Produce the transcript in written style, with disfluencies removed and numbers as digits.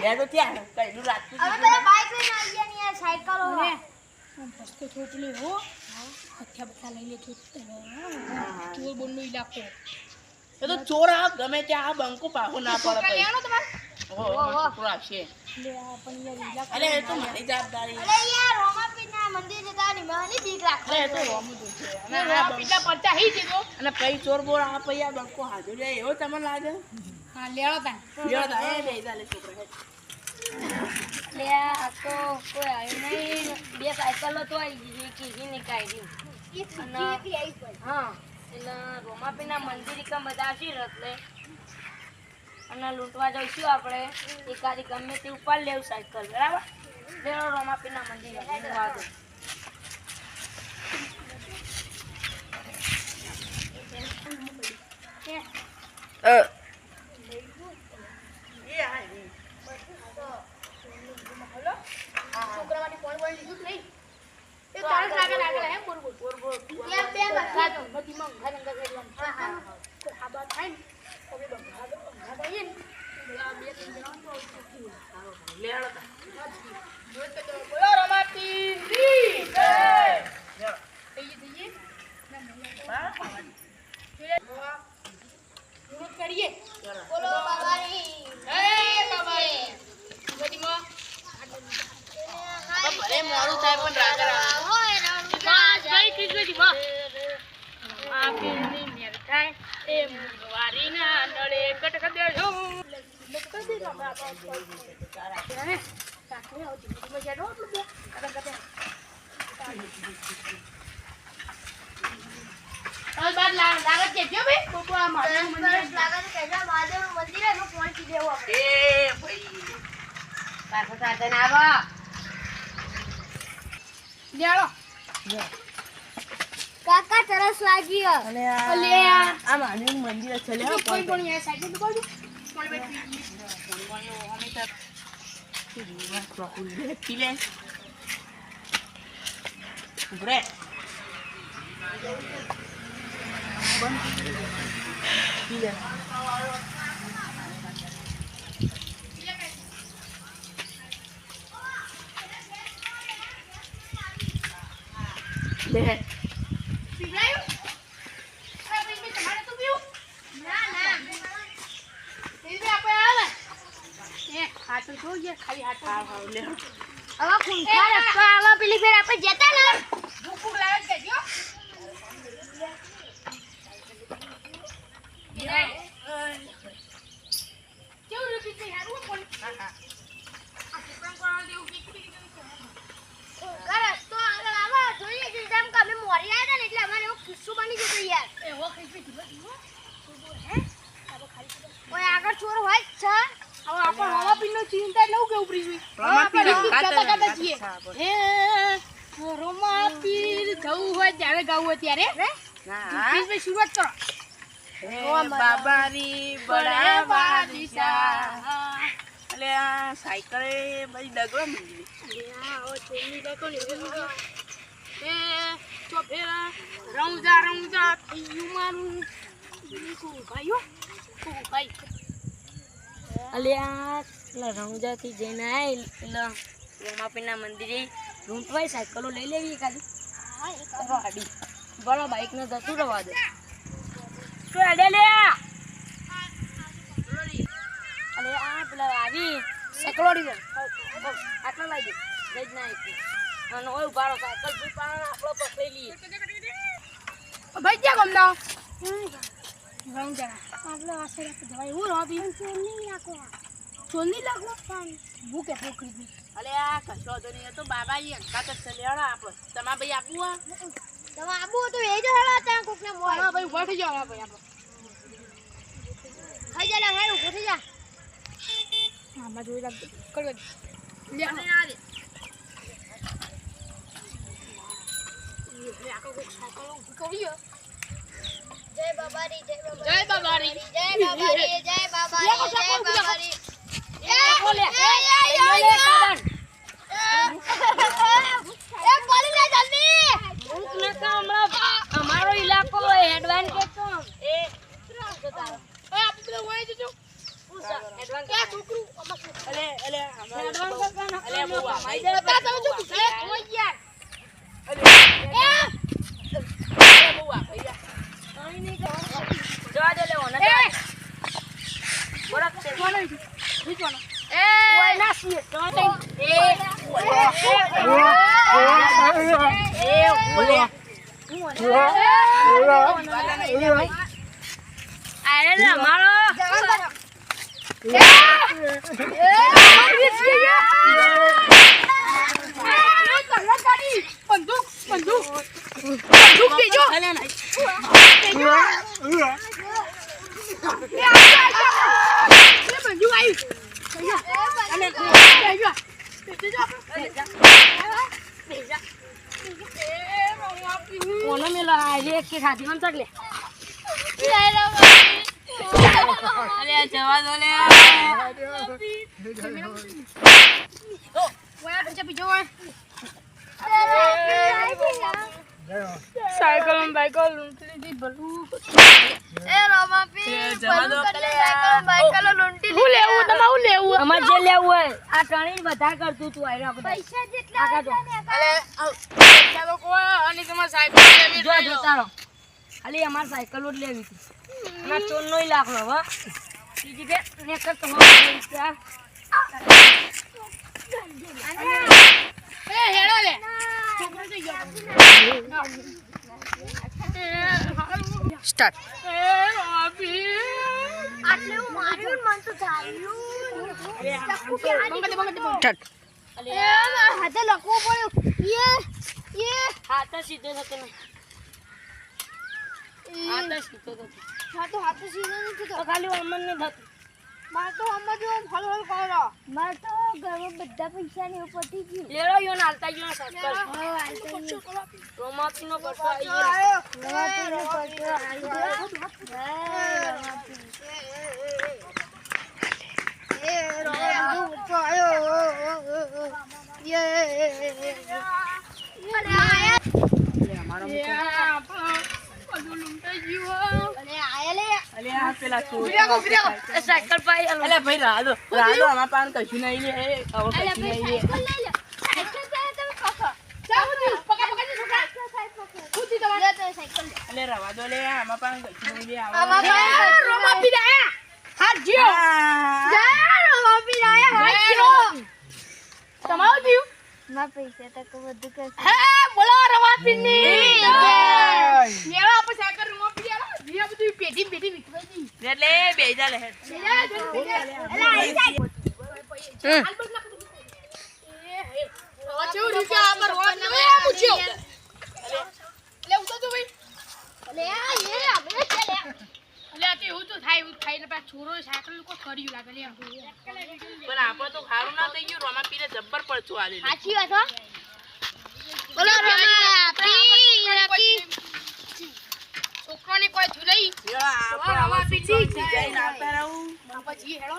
લે તો ત્યાં કઈલું રાખતું હવે બધા બાઈક લઈને આવી ગયા ને યાર સાયકલો ને મસ્ત છોટલી હો હથિયા બતા લઈ લે ચોર બોલનો ઇલાકો એ તો ચોર આ ગમે ત્યાં આ બંકો પાકો ના પડે છોકરા લેવાનો તમારે છોકરો આવશે લે આ પણ યાર ઇલાકો અરે એ તો મારી જવાબદારી અરે યાર રોમાપીરના મંદિર જતા ની મને બીક લાગે અરે એ તો રોમું તો છે અને અને આ પીલા પરચા હી દીધો અને પૈ ચોર બોર આ પૈ આ બંકો હાજર લે એવો તમને લાગે હા લેળો તા લ્યો તા એ બે ચાલે છોકરા લે આ તો કોઈ આવ્યું નહીં બે સાયકલો તો આવી ગઈ કીધી ને કાઢી હા એટલે રોમાપીના મંદિર કા બધા શી રત લે અને લૂંટવા જઈશું આપણે એકાદી ગમે તે ઉપર લેવું સાયકલ બરાબર લેવો રોમાપીના મંદિર વાદો છોકરામાંથી કોણ બોલ લીધું નહીં એ તારે લાગે હે બોલ યાર બે બસ બધી માં ઘર અંગા કરી હા આ બાત થાય ને તો બે બંગા દઈએ ને આ બે ત્રણ જણા તો લેડો તા બોલો રમાતી જી જય દઈએ કરીએ બોલો બાબારી જય બાબારી બધી માં ભલે મોડું થાય પણ રાગ રાગ ભાઈ કીધું વાહ આ પેલી મેર થાય એ મુંગવારી ના નળે કટક દેજો લકડી રામા બાપ હે સાકરે આવતી મજા નો એટલે કટક હાલ બાદ લાગત કે જો ભાઈ કોકો આ મારું મંદિર લાગે છે કે મહાદેવ મંદિર છે નો પહોંચી દેવો આપણે એ ભાઈ પાછો સાધન આવો લેળો કાકા તરસ લાગી અને અલે આ માનું મંદિર છે લે કોઈ પણ યાર સાઈડ પર બોલ કોણ બેઠી પીલે ઉભરે પીલે લે પીવડાયું આ ભાઈ તમારે તો પીવું ના ના એ બે આપણે આવે એ હાથ તો જોઈએ ખાલી હાથ હા લે હવે ખૂંખા રસ્તો આવા પેલી ફેર આપણે જતા ને ભૂખ લાગે છે જો કેવું રૂપી છે યાર હું કોણ આ પણ કોણ દેવું કે ખૂંખા રસ્તો આગળ આવા જોઈએ કે જેમ કે અમે મોરી આવ્યા હતા ને એટલે અમારે એવો કિસ્સો બની જતો યાર એ હો ખીચી દીધો હે કોઈ આગળ ચોર હોય જ છે હવે આપણ હવા પીનો ચિંતા એટલે હું કેવું પ્રીજું રમાપીર છીએ હે રોમાપીર જવું હોય ત્યારે ગાવું હોય ત્યારે ના પ્રીજભાઈ શરૂઆત કરો હે બાબારી બડા બાદશાહ અલે આ સાયકલ એ બધી ડગલો મંદી એ ચોફેરા રમજા થયું મારું ભાઈઓ ભાઈ અલ્યા પેલા રણુજાથી જઈને આય એટલે રોમાપીના મંદિરે લૂંટવાય સાયકલો લઈ લેવી એકાદી ગાડી બરો બાઈક ને જતું રહેવા દે તો અડે લે અરે આ પેલા આવી સકલોડી આટલા લાગી જઈ ના આવી અને ઓય ઉભારો સાયકલ થી પાણ આપણો પકડી લઈએ ભાઈ ક્યાં ગમના રણુજા આપણે આસરે જવાય હું રોબી ચોલની લાગો હું કે પોખરી અલે આ કશો તો નહીં તો બાબા એ અંકાત જ લેવાડા આપણો તમા ભાઈ આપવું આ તમે આબુ તો એ જ હળા ત્યાં કોક ને મોય હા ભાઈ ઉભા થઈ જાવ ભાઈ આપણે ખાઈ જા લે હે ઉભો થઈ જા આમાં જોઈ લાગતો કરો લે અને આ રે એ આખો કોક સાયકલ ઉભી કરીયો જય બાબારી જય બાબારી જય બાબારી જય બાબારી જય બાબારી જય બાબારી બોલે એ સાધન એ પડી લે જલ્દી ભૂખ નકા હમણાં અમારો ઇલાકો એડવાન્ટેજ તો એ આપણે હોય જજો એડવાન્સ એ છોકરું અમાર છોકરું. અલે અલે એડવાન્સ કરવાનો. અલે બુઆ ભાઈ તારા તમે શું પૂછે? ઓય યાર. અલે બુઆ ભાઈ કઈ નહીં કરવાનું. જવા દે લે ઓને એ બરાબર છે. કોનો વિચારનો? ઓય ના છીએ તો અરે લે મારો અલે નહીં કોનો મેલો આ રે કે ખાધી મન ચકલે અલે જવા દો લે સાયકલ માં બાઈકલ લૂંટી લીધી ભલું જવા દો હું લેવું તમારું લેવું અમાર જે લેવું હોય આ ટણી વધારે કરતું તું આયરા બધા પૈસા જેટલા આગા જો ચાલો કોઈ અને તમાર સાયકલ લેવી જો જોતા રહો ખાલી અમાર સાયકલ જ લેવી હતી અને ચોર નોય લાખલો હો બીજી બે નેકર તો હો એ હેડો લે સ્ટાર્ટ આટલે હું માર્યું મન તો ચાલ્યું સ્ટાર્ટ હાથે લખવું પડ્યું હાથ સીધો થતો નહીં હાથ સીધો થતો હાથે સીધો નથી તો ખાલી અમન ને થતું મારે તો સમજવું હલ હલ કરો મારે તો ઘરમાં બધા પૈસા ને ઉપરથી ગયું લેરો યોન હાલતા ગયો સાયકલ રોમાપી નો પડતો આવી ગયો અલે આ પેલા ચોર સાયકલ પાઈ આલો અલે ભાઈ રાદો આમાં પાન કશું નહીં લે એ હવે કશું નહીં લે અલે રવા દો લે આમાં પાન કશું નહીં લે આવા તમારું થયું માં પૈસા તક બધું કરશે હે બોલો રવાપીની મેળા આપણે સાયકલ રવાપી આલો જીયા બધું પેટી વિકવાઈ એટલે બેજા લે પણ આપણે તો ખારું ના થઈ ગયું રોમા પીને જબ્બર પડતું આલે સાચી વાત હો બોલો છોકરોની કોઈ થયું નહીં આપણે આવા પીને જઈને આવતા રહું પછી હેડો